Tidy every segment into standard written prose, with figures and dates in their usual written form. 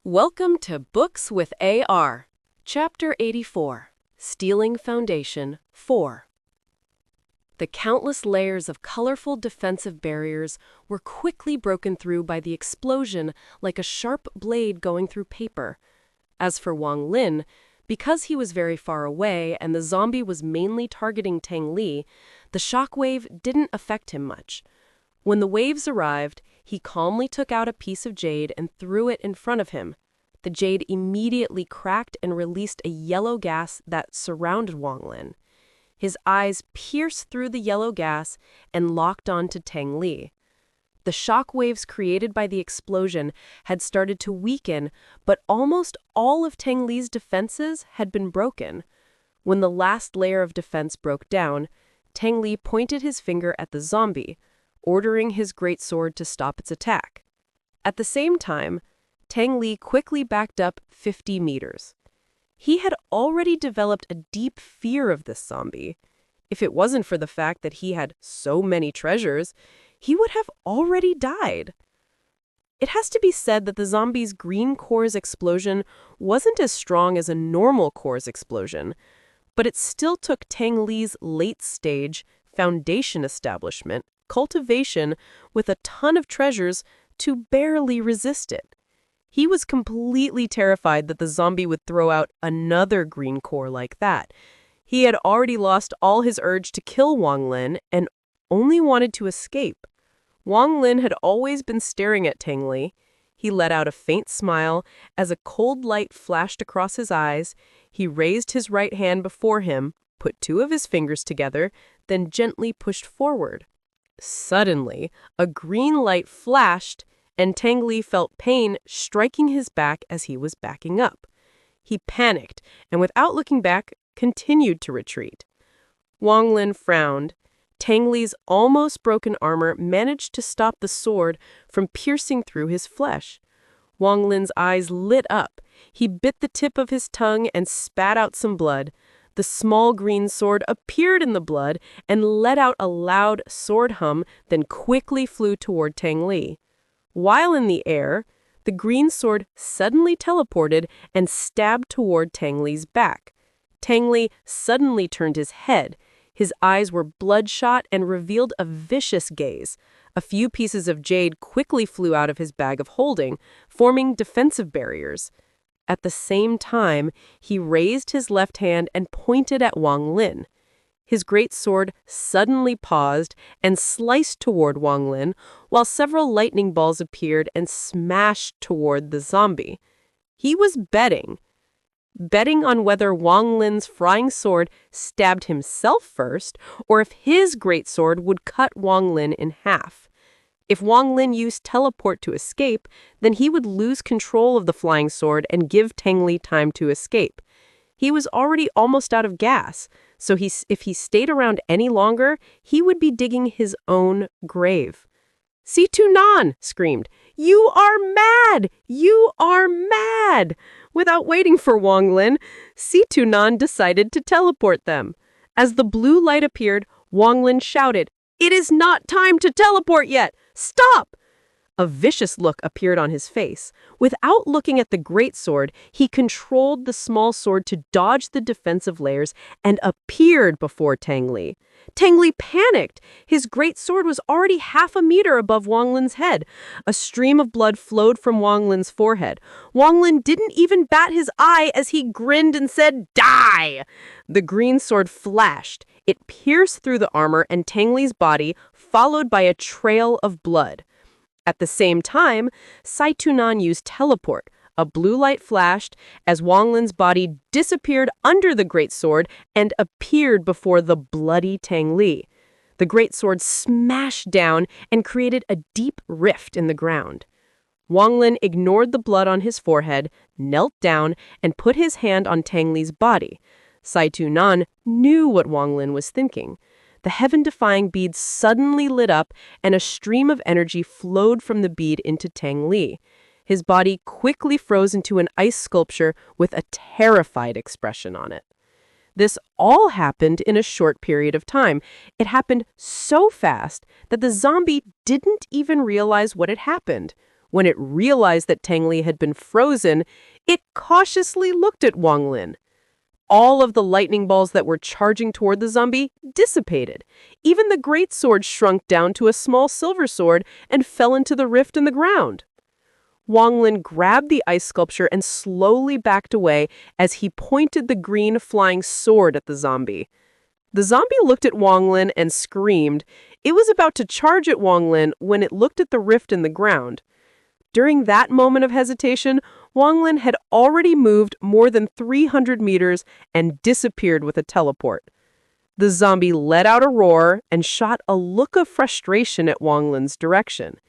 Welcome to Books with AR, Chapter 84, Stealing Foundation 4. The countless layers of colorful defensive barriers were quickly broken through by the explosion like a sharp blade going through paper. As for Wang Lin, because he was very far away and the zombie was mainly targeting Teng Li, the shockwave didn't affect him much. When the waves arrived, he calmly took out a piece of jade and threw it in front of him. The jade immediately cracked and released a yellow gas that surrounded Wang Lin. His eyes pierced through the yellow gas and locked onto Teng Li. The shock waves created by the explosion had started to weaken, but almost all of Teng Li's defenses had been broken. When the last layer of defense broke down, Teng Li pointed his finger at the zombie, ordering his greatsword to stop its attack. At the same time, Teng Li quickly backed up 50 meters. He had already developed a deep fear of this zombie. If it wasn't for the fact that he had so many treasures, he would have already died. It has to be said that the zombie's green core's explosion wasn't as strong as a normal core's explosion, but it still took Teng Li's late-stage foundation establishment, Cultivation, with a ton of treasures to barely resist it. He was completely terrified that the zombie would throw out another green core like that. He had already lost all his urge to kill Wang Lin and only wanted to escape. Wang Lin had always been staring at Teng Li. He let out a faint smile as a cold light flashed across his eyes. He raised his right hand before him, put two of his fingers together, then gently pushed forward. Suddenly, a green light flashed, and Teng Li felt pain striking his back as he was backing up. He panicked, and without looking back, continued to retreat. Wang Lin frowned. Teng Li's almost broken armor managed to stop the sword from piercing through his flesh. Wang Lin's eyes lit up. He bit the tip of his tongue and spat out some blood. The small green sword appeared in the blood and let out a loud sword hum, then quickly flew toward Teng Li. While in the air, the green sword suddenly teleported and stabbed toward Teng Li's back. Teng Li suddenly turned his head. His eyes were bloodshot and revealed a vicious gaze. A few pieces of jade quickly flew out of his bag of holding, forming defensive barriers. At the same time, he raised his left hand and pointed at Wang Lin. His great sword suddenly paused and sliced toward Wang Lin, while several lightning balls appeared and smashed toward the zombie. He was betting on whether Wang Lin's flying sword stabbed himself first, or if his great sword would cut Wang Lin in half. If Wang Lin used teleport to escape, then he would lose control of the flying sword and give Teng Li time to escape. He was already almost out of gas, so if he stayed around any longer, he would be digging his own grave. "Situ Nan!" screamed. "You are mad! You are mad!" Without waiting for Wang Lin, Situ Nan decided to teleport them. As the blue light appeared, Wang Lin shouted, "It is not time to teleport yet! Stop!" A vicious look appeared on his face. Without looking at the greatsword, he controlled the small sword to dodge the defensive layers and appeared before Teng Li. Teng Li panicked. His greatsword was already half a meter above Wang Lin's head. A stream of blood flowed from Wang Lin's forehead. Wang Lin didn't even bat his eye as he grinned and said, "Die!" The green sword flashed. It pierced through the armor and Teng Li's body, followed by a trail of blood. At the same time, Situ Nan used teleport. A blue light flashed as Wang Lin's body disappeared under the greatsword and appeared before the bloody Teng Li. The greatsword smashed down and created a deep rift in the ground. Wang Lin ignored the blood on his forehead, knelt down, and put his hand on Teng Li's body. Situ Nan knew what Wang Lin was thinking. The heaven-defying bead suddenly lit up, and a stream of energy flowed from the bead into Teng Li. His body quickly froze into an ice sculpture with a terrified expression on it. This all happened in a short period of time. It happened so fast that the zombie didn't even realize what had happened. When it realized that Teng Li had been frozen, it cautiously looked at Wang Lin. All of the lightning balls that were charging toward the zombie dissipated. Even the greatsword shrunk down to a small silver sword and fell into the rift in the ground. Wang Lin grabbed the ice sculpture and slowly backed away as he pointed the green flying sword at the zombie. The zombie looked at Wang Lin and screamed. It was about to charge at Wang Lin when it looked at the rift in the ground. During that moment of hesitation, Wang Lin had already moved more than 300 meters and disappeared with a teleport. The zombie let out a roar and shot a look of frustration at Wang Lin's direction.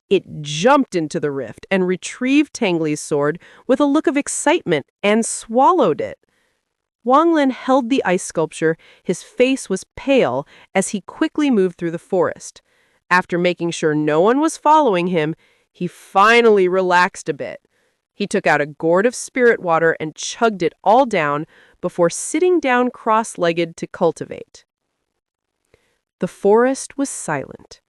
It jumped into the rift and retrieved Teng Li's sword with a look of excitement and swallowed it. Wang Lin held the ice sculpture. His face was pale as he quickly moved through the forest. After making sure no one was following him, he finally relaxed a bit. He took out a gourd of spirit water and chugged it all down before sitting down cross-legged to cultivate. The forest was silent.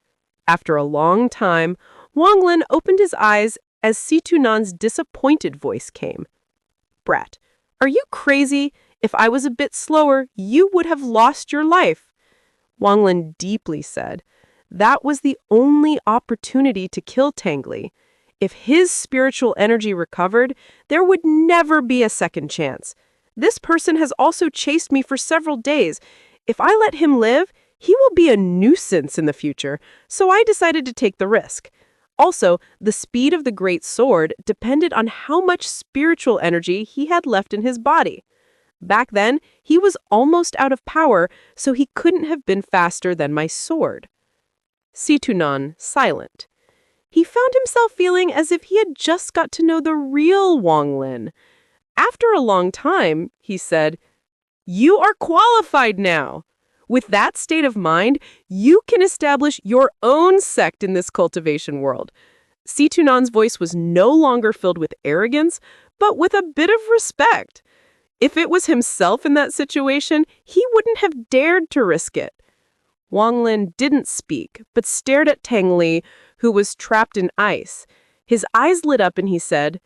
After a long time, Wang Lin opened his eyes as Situ Nan's disappointed voice came. "Brat, are you crazy? If I was a bit slower, you would have lost your life." Wang Lin deeply said, that was the only opportunity to kill Teng Li. If his spiritual energy recovered, there would never be a second chance. This person has also chased me for several days. If I let him live, he will be a nuisance in the future, so I decided to take the risk. Also, the speed of the great sword depended on how much spiritual energy he had left in his body. Back then, he was almost out of power, so he couldn't have been faster than my sword. Situ Nan, silent. He found himself feeling as if he had just got to know the real Wang Lin. After a long time, he said, "You are qualified now. With that state of mind, you can establish your own sect in this cultivation world." Situ Nan's voice was no longer filled with arrogance, but with a bit of respect. If it was himself in that situation, he wouldn't have dared to risk it. Wang Lin didn't speak, but stared at Teng Li, who was trapped in ice. His eyes lit up and he said,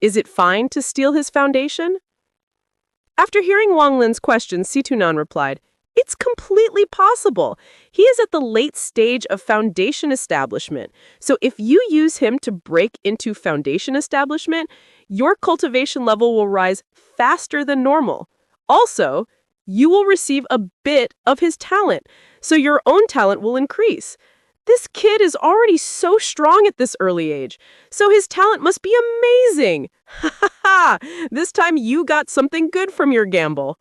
"Is it fine to steal his foundation?" After hearing Wang Lin's question, Situ Nan replied, "It's completely possible. He is at the late stage of foundation establishment. So if you use him to break into foundation establishment, your cultivation level will rise faster than normal. Also, you will receive a bit of his talent, so your own talent will increase. This kid is already so strong at this early age, so his talent must be amazing. Ha ha ha! This time you got something good from your gamble."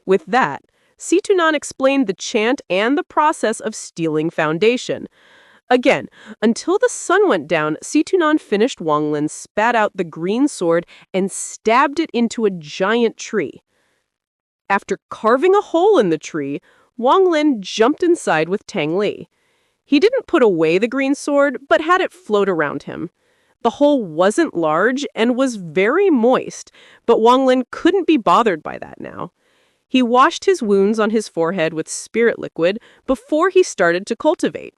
With that, Situ Nan explained the chant and the process of stealing foundation. Again, until the sun went down, Situ Nan finished Wang Lin, spat out the green sword, and stabbed it into a giant tree. After carving a hole in the tree, Wang Lin jumped inside with Teng Li. He didn't put away the green sword, but had it float around him. The hole wasn't large and was very moist, but Wang Lin couldn't be bothered by that now. He washed his wounds on his forehead with spirit liquid before he started to cultivate.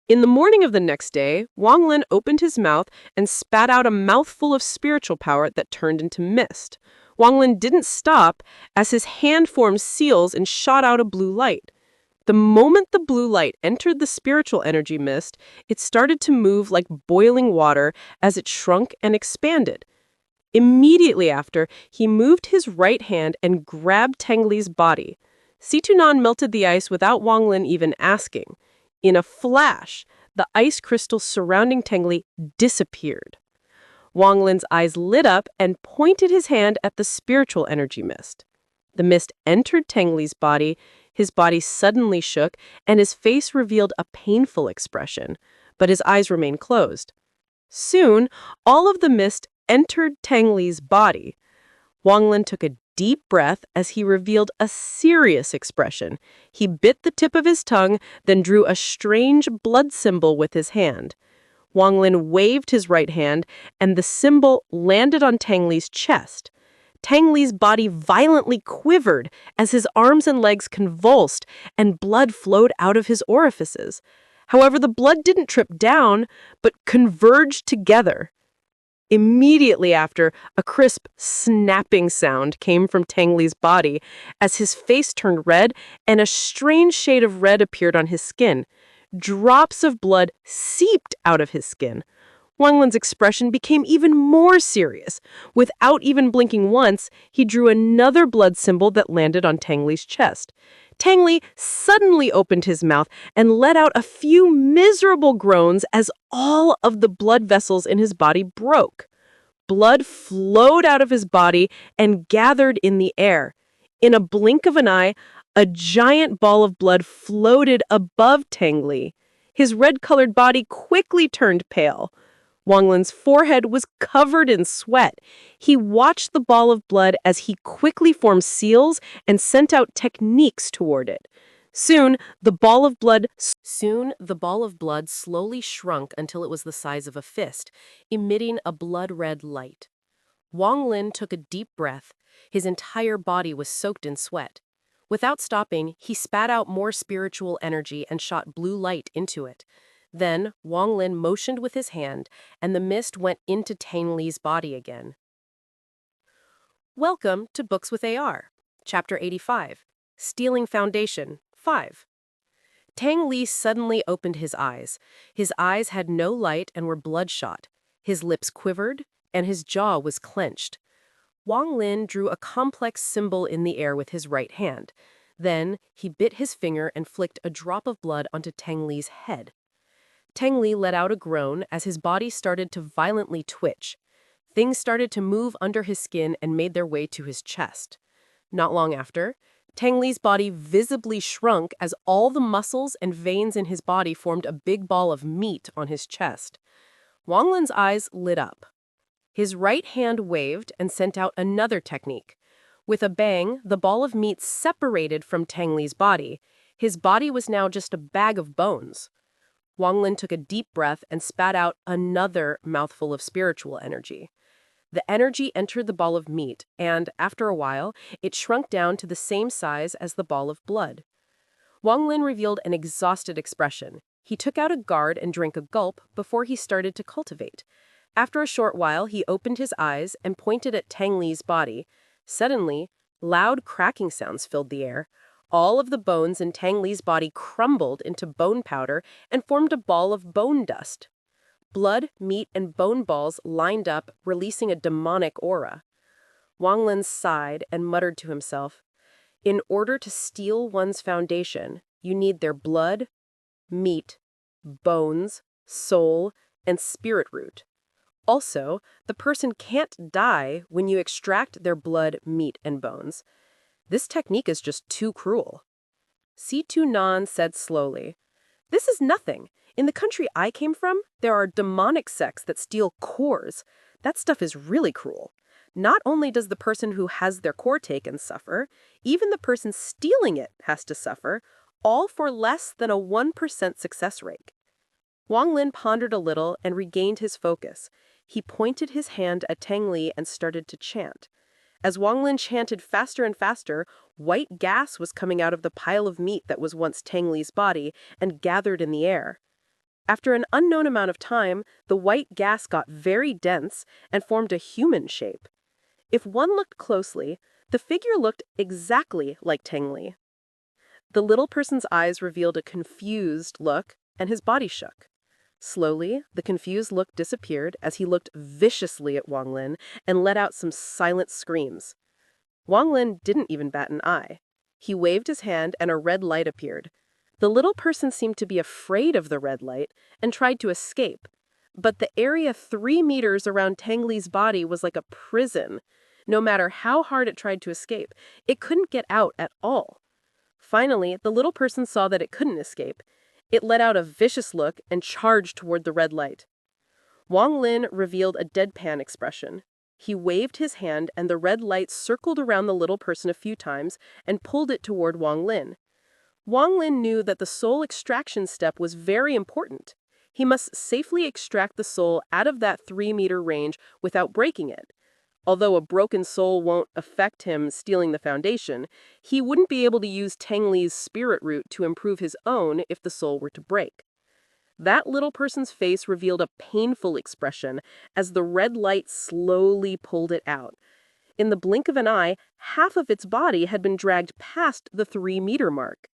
In the morning of the next day, Wang Lin opened his mouth and spat out a mouthful of spiritual power that turned into mist. Wang Lin didn't stop as his hand formed seals and shot out a blue light. The moment the blue light entered the spiritual energy mist, it started to move like boiling water as it shrunk and expanded. Immediately after, he moved his right hand and grabbed Teng Li's body. Situ Nan melted the ice without Wang Lin even asking. In a flash, the ice crystals surrounding Teng Li disappeared. Wang Lin's eyes lit up and pointed his hand at the spiritual energy mist. The mist entered Teng Li's body. His body suddenly shook, and his face revealed a painful expression, but his eyes remained closed. Soon, all of the mist entered Teng Li's body. Wang Lin took a deep breath as he revealed a serious expression. He bit the tip of his tongue, then drew a strange blood symbol with his hand. Wang Lin waved his right hand, and the symbol landed on Teng Li's chest. Teng Li's body violently quivered as his arms and legs convulsed, and blood flowed out of his orifices. However, the blood didn't trip down, but converged together. Immediately after, a crisp, snapping sound came from Teng Li's body as his face turned red and a strange shade of red appeared on his skin. Drops of blood seeped out of his skin. Wang Lin's expression became even more serious. Without even blinking once, he drew another blood symbol that landed on Teng Li's chest. Teng Li suddenly opened his mouth and let out a few miserable groans as all of the blood vessels in his body broke. Blood flowed out of his body and gathered in the air. In a blink of an eye, a giant ball of blood floated above Teng Li. His red-colored body quickly turned pale. Wang Lin's forehead was covered in sweat. He watched the ball of blood as he quickly formed seals and sent out techniques toward it. Soon, the ball of blood slowly shrunk until it was the size of a fist, emitting a blood-red light. Wang Lin took a deep breath. His entire body was soaked in sweat. Without stopping, he spat out more spiritual energy and shot blue light into it. Then, Wang Lin motioned with his hand, and the mist went into Teng Li's body again. Welcome to Books with AR, Chapter 85, Stealing Foundation, 5. Teng Li suddenly opened his eyes. His eyes had no light and were bloodshot. His lips quivered, and his jaw was clenched. Wang Lin drew a complex symbol in the air with his right hand. Then, he bit his finger and flicked a drop of blood onto Teng Li's head. Teng Li let out a groan as his body started to violently twitch. Things started to move under his skin and made their way to his chest. Not long after, Teng Li's body visibly shrunk as all the muscles and veins in his body formed a big ball of meat on his chest. Wang Lin's eyes lit up. His right hand waved and sent out another technique. With a bang, the ball of meat separated from Teng Li's body. His body was now just a bag of bones. Wang Lin took a deep breath and spat out another mouthful of spiritual energy. The energy entered the ball of meat, and, after a while, it shrunk down to the same size as the ball of blood. Wang Lin revealed an exhausted expression. He took out a guard and drank a gulp before he started to cultivate. After a short while, he opened his eyes and pointed at Teng Li's body. Suddenly, loud cracking sounds filled the air. All of the bones in Teng Li's body crumbled into bone powder and formed a ball of bone dust. Blood, meat, and bone balls lined up, releasing a demonic aura. Wang Lin sighed and muttered to himself, "In order to steal one's foundation, you need their blood, meat, bones, soul, and spirit root. Also, the person can't die when you extract their blood, meat, and bones. This technique is just too cruel." Situ Nan said slowly, "This is nothing. In the country I came from, there are demonic sects that steal cores. That stuff is really cruel. Not only does the person who has their core taken suffer, even the person stealing it has to suffer, all for less than a 1% success rate." Wang Lin pondered a little and regained his focus. He pointed his hand at Teng Li and started to chant. As Wang Lin chanted faster and faster, white gas was coming out of the pile of meat that was once Teng Li's body and gathered in the air. After an unknown amount of time, the white gas got very dense and formed a human shape. If one looked closely, the figure looked exactly like Teng Li. The little person's eyes revealed a confused look, and his body shook. Slowly, the confused look disappeared as he looked viciously at Wang Lin and let out some silent screams. Wang Lin didn't even bat an eye. He waved his hand and a red light appeared. The little person seemed to be afraid of the red light and tried to escape. But the area 3 meters around Teng Li's body was like a prison. No matter how hard it tried to escape, it couldn't get out at all. Finally, the little person saw that it couldn't escape. It let out a vicious look and charged toward the red light. Wang Lin revealed a deadpan expression. He waved his hand and the red light circled around the little person a few times and pulled it toward Wang Lin. Wang Lin knew that the soul extraction step was very important. He must safely extract the soul out of that 3-meter range without breaking it. Although a broken soul won't affect him stealing the foundation, he wouldn't be able to use Teng Li's spirit root to improve his own if the soul were to break. That little person's face revealed a painful expression as the red light slowly pulled it out. In the blink of an eye, half of its body had been dragged past the 3-meter mark.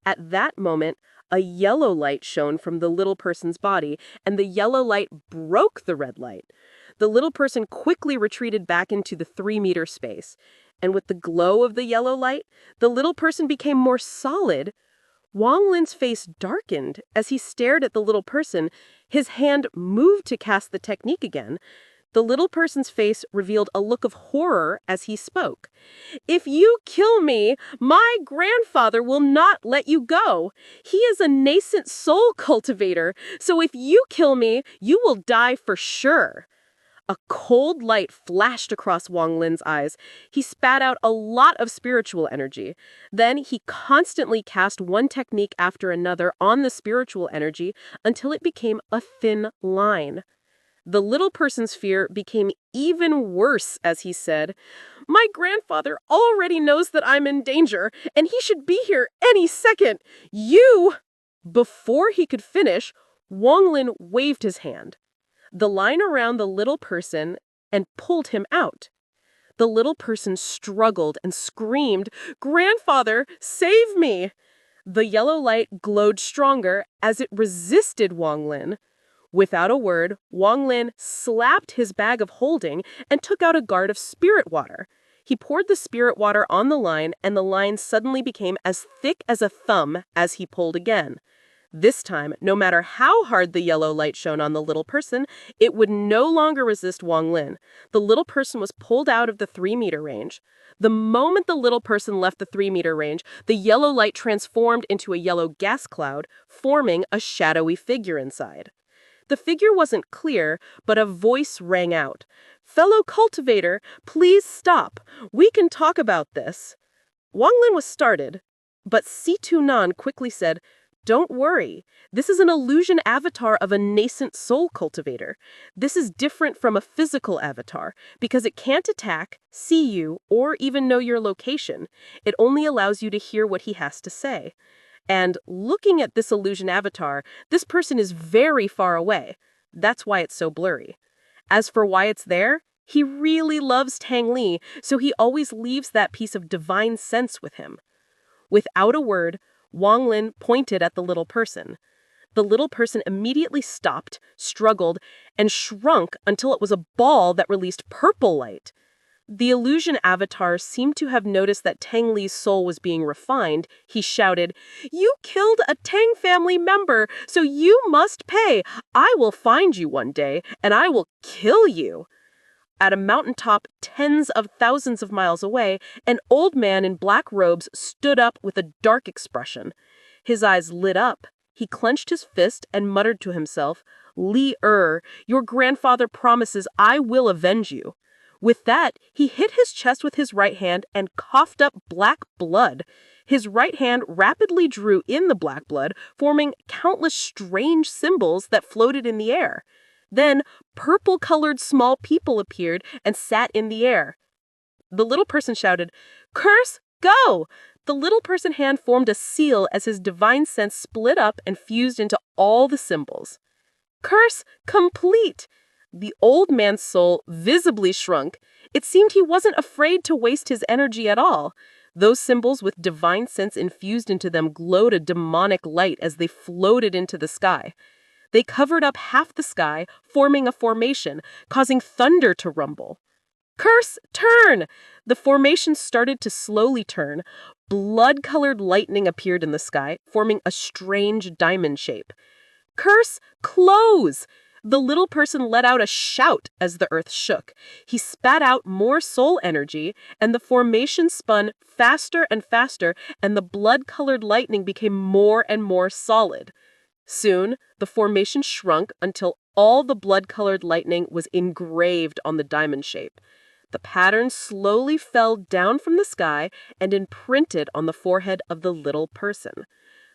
At that moment, a yellow light shone from the little person's body, and the yellow light broke the red light. The little person quickly retreated back into the 3-meter space, and with the glow of the yellow light, the little person became more solid. Wang Lin's face darkened as he stared at the little person. His hand moved to cast the technique again. The little person's face revealed a look of horror as he spoke. "If you kill me, my grandfather will not let you go. He is a nascent soul cultivator, so if you kill me, you will die for sure." A cold light flashed across Wang Lin's eyes. He spat out a lot of spiritual energy. Then he constantly cast one technique after another on the spiritual energy until it became a thin line. The little person's fear became even worse as he said, "My grandfather already knows that I'm in danger, and he should be here any second. You—" Before he could finish, Wang Lin waved his hand. The line around the little person and pulled him out. The little person struggled and screamed, "Grandfather, save me!" The yellow light glowed stronger as it resisted Wang Lin. Without a word, Wang Lin slapped his bag of holding and took out a guard of spirit water. He poured the spirit water on the line, and the line suddenly became as thick as a thumb as he pulled again. This time, no matter how hard the yellow light shone on the little person, it would no longer resist Wang Lin. The little person was pulled out of the 3-meter range. The moment the little person left the 3-meter range, the yellow light transformed into a yellow gas cloud, forming a shadowy figure inside. The figure wasn't clear, but a voice rang out. "Fellow cultivator, please stop. We can talk about this." Wang Lin was startled, but Situ Nan quickly said, "Don't worry. This is an illusion avatar of a nascent soul cultivator. This is different from a physical avatar because it can't attack, see you, or even know your location. It only allows you to hear what he has to say. And looking at this illusion avatar, this person is very far away. That's why it's so blurry. As for why it's there, he really loves Teng Li, so he always leaves that piece of divine sense with him." Without a word, Wang Lin pointed at the little person. The little person immediately stopped, struggled, and shrunk until it was a ball that released purple light. The illusion avatar seemed to have noticed that Teng Li's soul was being refined. He shouted, "You killed a Teng family member, so you must pay. I will find you one day, and I will kill you." At a mountaintop tens of thousands of miles away, an old man in black robes stood up with a dark expression. His eyes lit up. He clenched his fist and muttered to himself, "Li, your grandfather promises I will avenge you." With that, he hit his chest with his right hand and coughed up black blood. His right hand rapidly drew in the black blood, forming countless strange symbols that floated in the air. Then, purple-colored small people appeared and sat in the air. The little person shouted, "Curse, go!" The little person hand formed a seal as his divine sense split up and fused into all the symbols. "Curse complete!" The old man's soul visibly shrunk. It seemed he wasn't afraid to waste his energy at all. Those symbols with divine sense infused into them glowed a demonic light as they floated into the sky. They covered up half the sky, forming a formation, causing thunder to rumble. "Curse, turn!" The formation started to slowly turn. Blood-colored lightning appeared in the sky, forming a strange diamond shape. "Curse, close!" The little person let out a shout as the earth shook. He spat out more soul energy, and the formation spun faster and faster, and the blood-colored lightning became more and more solid. Soon, the formation shrunk until all the blood-colored lightning was engraved on the diamond shape. The pattern slowly fell down from the sky and imprinted on the forehead of the little person.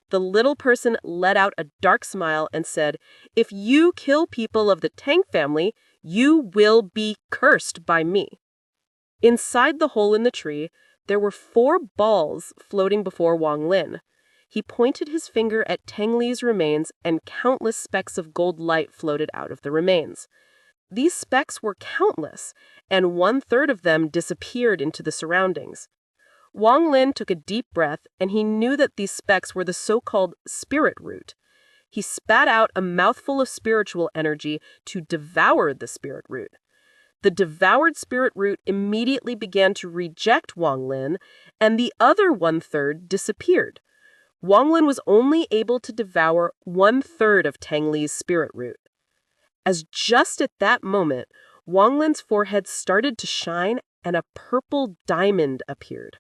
The little person let out a dark smile and said, "If you kill people of the Teng family, you will be cursed by me." Inside the hole in the tree, there were 4 balls floating before Wang Lin. He pointed his finger at Teng Li's remains, and countless specks of gold light floated out of the remains. These specks were countless, and 1/3 of them disappeared into the surroundings. Wang Lin took a deep breath, and he knew that these specks were the so-called spirit root. He spat out a mouthful of spiritual energy to devour the spirit root. The devoured spirit root immediately began to reject Wang Lin, and the other 1/3 disappeared. Wang Lin was only able to devour 1/3 of Teng Li's spirit root. As just at that moment, Wang Lin's forehead started to shine and a purple diamond appeared.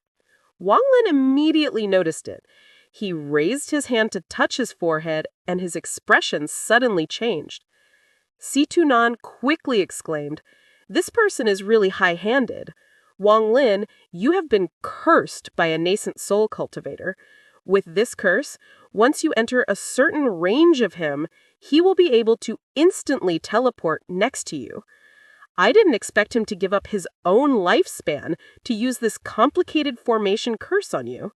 Wang Lin immediately noticed it. He raised his hand to touch his forehead, and his expression suddenly changed. Situ Nan quickly exclaimed, "This person is really high-handed. Wang Lin, you have been cursed by a nascent soul cultivator. With this curse, once you enter a certain range of him, he will be able to instantly teleport next to you. I didn't expect him to give up his own lifespan to use this complicated formation curse on you."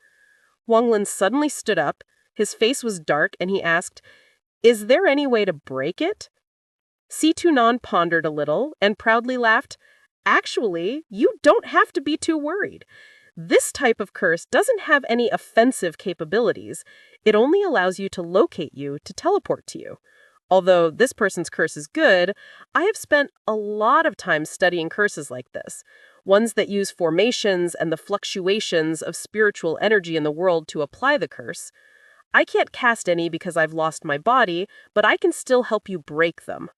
Wang Lin suddenly stood up. His face was dark, and he asked, "Is there any way to break it?" Situ Nan pondered a little and proudly laughed. "Actually, you don't have to be too worried. This type of curse doesn't have any offensive capabilities. It only allows you to locate you to teleport to you. Although this person's curse is good, I have spent a lot of time studying curses like this, ones that use formations and the fluctuations of spiritual energy in the world to apply the curse. I can't cast any because I've lost my body, but I can still help you break them.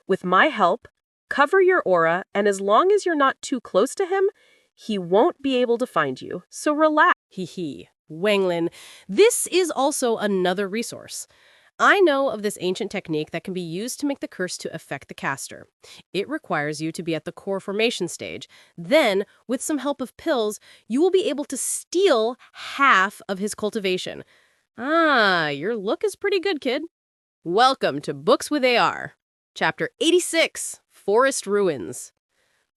With my help, cover your aura, and as long as you're not too close to him, he won't be able to find you, so relax." Hee. Wang Lin. This is also another resource. I know of this ancient technique that can be used to make the curse to affect the caster. It requires you to be at the core formation stage. Then, with some help of pills, you will be able to steal half of his cultivation. Ah, your look is pretty good, kid. Welcome to Books with AR. Chapter 86, Forest Ruins.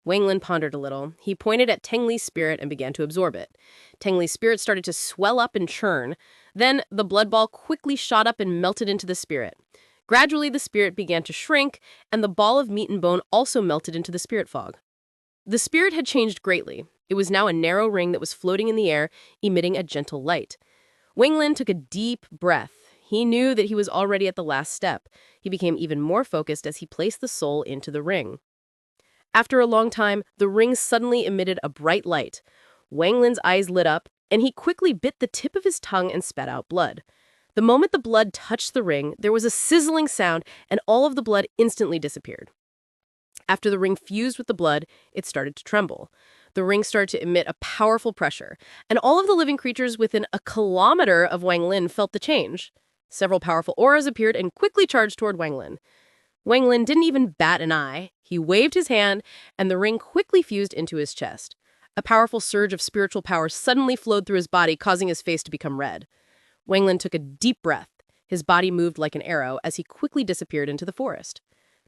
Wang Lin pondered a little. He pointed at Teng Li's spirit and began to absorb it. Teng Li's spirit started to swell up and churn. Then the blood ball quickly shot up and melted into the spirit. Gradually, the spirit began to shrink, and the ball of meat and bone also melted into the spirit fog. The spirit had changed greatly. It was now a narrow ring that was floating in the air, emitting a gentle light. Wang Lin took a deep breath. He knew that he was already at the last step. He became even more focused as he placed the soul into the ring. After a long time, the ring suddenly emitted a bright light. Wang Lin's eyes lit up, and he quickly bit the tip of his tongue and spat out blood. The moment the blood touched the ring, there was a sizzling sound, and all of the blood instantly disappeared. After the ring fused with the blood, it started to tremble. The ring started to emit a powerful pressure, and all of the living creatures within a kilometer of Wang Lin felt the change. Several powerful auras appeared and quickly charged toward Wang Lin. Wang Lin didn't even bat an eye. He waved his hand, and the ring quickly fused into his chest. A powerful surge of spiritual power suddenly flowed through his body, causing his face to become red. Wang Lin took a deep breath. His body moved like an arrow as he quickly disappeared into the forest.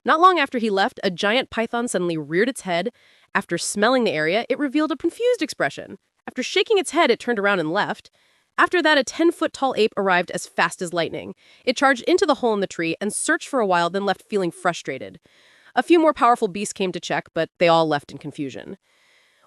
Not long after he left, a giant python suddenly reared its head. After smelling the area, it revealed a confused expression. After shaking its head, it turned around and left. After that, a 10-foot-tall ape arrived as fast as lightning. It charged into the hole in the tree and searched for a while, then left feeling frustrated. A few more powerful beasts came to check, but they all left in confusion.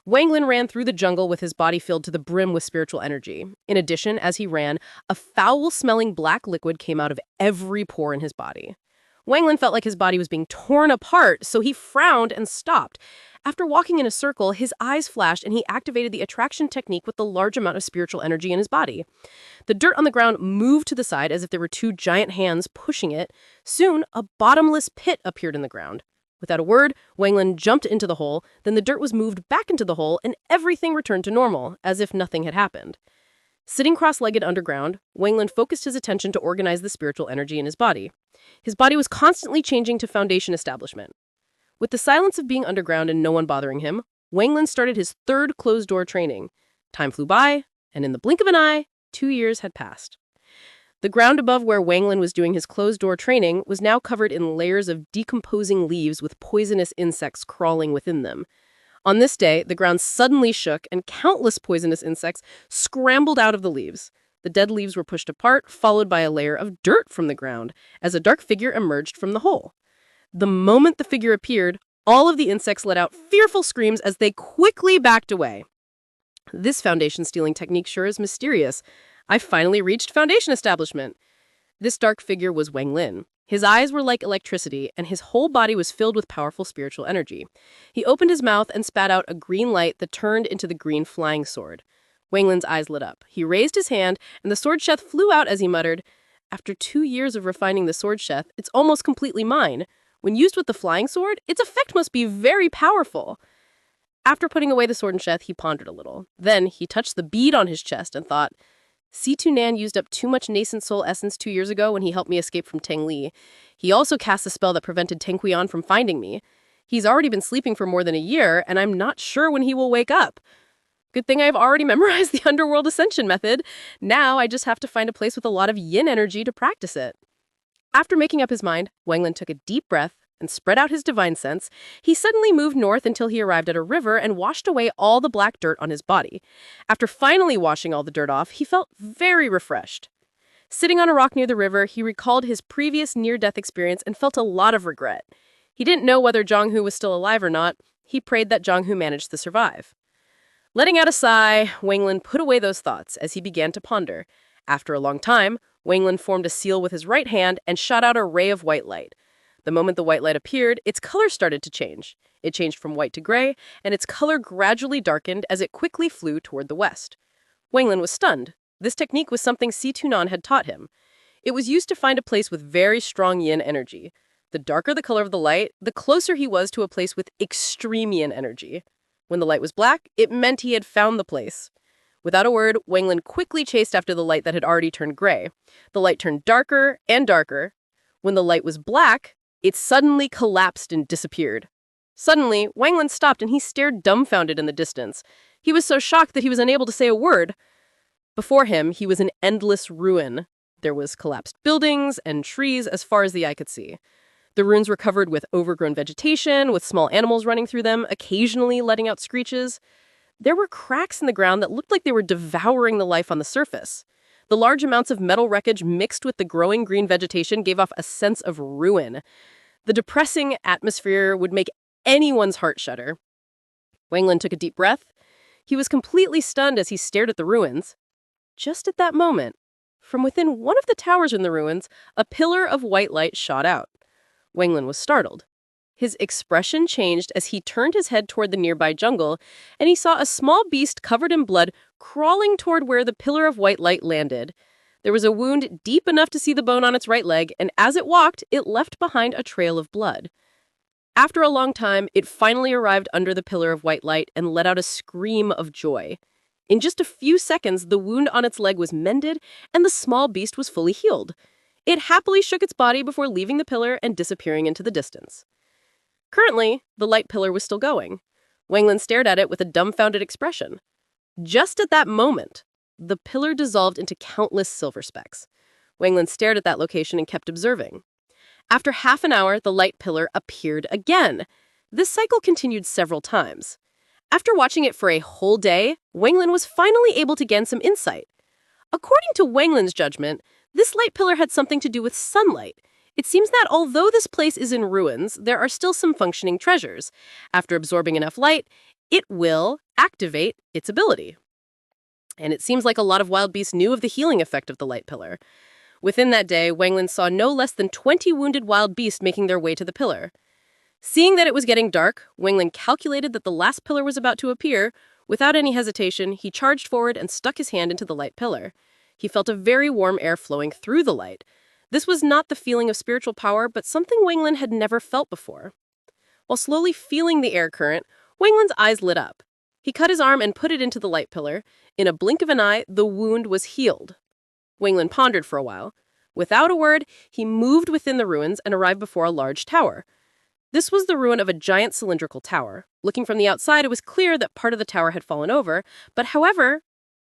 Wang Lin ran through the jungle with his body filled to the brim with spiritual energy. In addition, as he ran, a foul-smelling black liquid came out of every pore in his body. Wang Lin felt like his body was being torn apart, so he frowned and stopped. After walking in a circle, his eyes flashed and he activated the attraction technique with the large amount of spiritual energy in his body. The dirt on the ground moved to the side as if there were two giant hands pushing it. Soon, a bottomless pit appeared in the ground. Without a word, Wang Lin jumped into the hole, then the dirt was moved back into the hole, and everything returned to normal, as if nothing had happened. Sitting cross-legged underground, Wang Lin focused his attention to organize the spiritual energy in his body. His body was constantly changing to foundation establishment. With the silence of being underground and no one bothering him, Wang Lin started his third closed-door training. Time flew by, and in the blink of an eye, 2 years had passed. The ground above where Wang Lin was doing his closed-door training was now covered in layers of decomposing leaves with poisonous insects crawling within them. On this day, the ground suddenly shook and countless poisonous insects scrambled out of the leaves. The dead leaves were pushed apart, followed by a layer of dirt from the ground, as a dark figure emerged from the hole. The moment the figure appeared, all of the insects let out fearful screams as they quickly backed away. This foundation stealing technique sure is mysterious. I finally reached foundation establishment. This dark figure was Wang Lin. His eyes were like electricity, and his whole body was filled with powerful spiritual energy. He opened his mouth and spat out a green light that turned into the green flying sword. Wang Lin's eyes lit up. He raised his hand, and the sword sheath flew out as he muttered, "After 2 years of refining the sword sheath, it's almost completely mine. When used with the flying sword, its effect must be very powerful." After putting away the sword and sheath, he pondered a little. Then he touched the bead on his chest and thought, Situ Nan used up too much nascent soul essence 2 years ago when he helped me escape from Teng Li. He also cast a spell that prevented Teng Li from finding me. He's already been sleeping for more than a year, and I'm not sure when he will wake up. Good thing I've already memorized the underworld ascension method. Now I just have to find a place with a lot of yin energy to practice it. After making up his mind, Wang Lin took a deep breath and spread out his divine sense. He suddenly moved north until he arrived at a river and washed away all the black dirt on his body. After finally washing all the dirt off, he felt very refreshed. Sitting on a rock near the river, he recalled his previous near-death experience and felt a lot of regret. He didn't know whether Zhang Hu was still alive or not. He prayed that Zhang Hu managed to survive. Letting out a sigh, Wang Lin put away those thoughts as he began to ponder. After a long time, Wang Lin formed a seal with his right hand and shot out a ray of white light. The moment the white light appeared, its color started to change. It changed from white to gray, and its color gradually darkened as it quickly flew toward the west. Wang Lin was stunned. This technique was something Situ Nan had taught him. It was used to find a place with very strong yin energy. The darker the color of the light, the closer he was to a place with extreme yin energy. When the light was black, it meant he had found the place. Without a word, Wang Lin quickly chased after the light that had already turned gray. The light turned darker and darker. When the light was black, it suddenly collapsed and disappeared. Suddenly, Wang Lin stopped and he stared dumbfounded in the distance. He was so shocked that he was unable to say a word. Before him, he was an endless ruin. There was collapsed buildings and trees as far as the eye could see. The ruins were covered with overgrown vegetation, with small animals running through them, occasionally letting out screeches. There were cracks in the ground that looked like they were devouring the life on the surface. The large amounts of metal wreckage mixed with the growing green vegetation gave off a sense of ruin. The depressing atmosphere would make anyone's heart shudder. Wang Lin took a deep breath. He was completely stunned as he stared at the ruins. Just at that moment, from within one of the towers in the ruins, a pillar of white light shot out. Wang Lin was startled. His expression changed as he turned his head toward the nearby jungle, and he saw a small beast covered in blood crawling toward where the pillar of white light landed. There was a wound deep enough to see the bone on its right leg, and as it walked, it left behind a trail of blood. After a long time, it finally arrived under the pillar of white light and let out a scream of joy. In just a few seconds, the wound on its leg was mended, and the small beast was fully healed. It happily shook its body before leaving the pillar and disappearing into the distance. Currently, the light pillar was still going. Wang Lin stared at it with a dumbfounded expression. Just at that moment, the pillar dissolved into countless silver specks. Wang Lin stared at that location and kept observing. After half an hour, the light pillar appeared again. This cycle continued several times. After watching it for a whole day, Wang Lin was finally able to gain some insight. According to Wang Lin's judgment, this light pillar had something to do with sunlight. It seems that although this place is in ruins, there are still some functioning treasures. After absorbing enough light, it will activate its ability. And it seems like a lot of wild beasts knew of the healing effect of the light pillar. Within that day, Wang Lin saw no less than 20 wounded wild beasts making their way to the pillar. Seeing that it was getting dark, Wang Lin calculated that the last pillar was about to appear. Without any hesitation, he charged forward and stuck his hand into the light pillar. He felt a very warm air flowing through the light. This was not the feeling of spiritual power, but something Wang Lin had never felt before. While slowly feeling the air current, Wang Lin's eyes lit up. He cut his arm and put it into the light pillar. In a blink of an eye, the wound was healed. Wang Lin pondered for a while. Without a word, he moved within the ruins and arrived before a large tower. This was the ruin of a giant cylindrical tower. Looking from the outside, it was clear that part of the tower had fallen over, but however,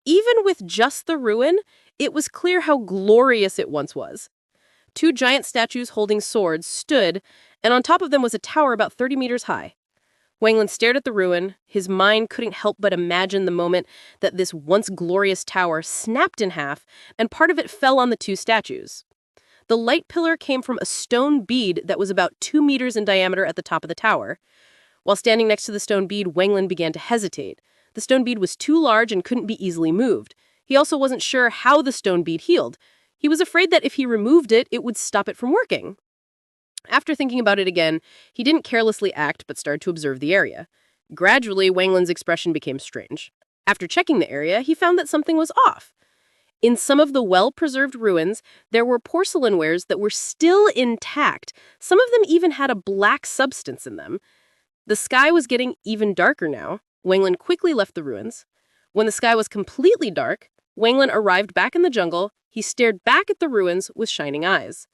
even with just the ruin, it was clear how glorious it once was. 2 giant statues holding swords stood, and on top of them was a tower about 30 meters high. Wang Lin stared at the ruin. His mind couldn't help but imagine the moment that this once glorious tower snapped in half, and part of it fell on the two statues. The light pillar came from a stone bead that was about 2 meters in diameter at the top of the tower. While standing next to the stone bead, Wang Lin began to hesitate. The stone bead was too large and couldn't be easily moved. He also wasn't sure how the stone bead healed. He was afraid that if he removed it, it would stop it from working. After thinking about it again, he didn't carelessly act but started to observe the area. Gradually, Wang Lin's expression became strange. After checking the area, he found that something was off. In some of the well-preserved ruins, there were porcelain wares that were still intact. Some of them even had a black substance in them. The sky was getting even darker now. Wang Lin quickly left the ruins. When the sky was completely dark, Wang Lin arrived back in the jungle. He stared back at the ruins with shining eyes.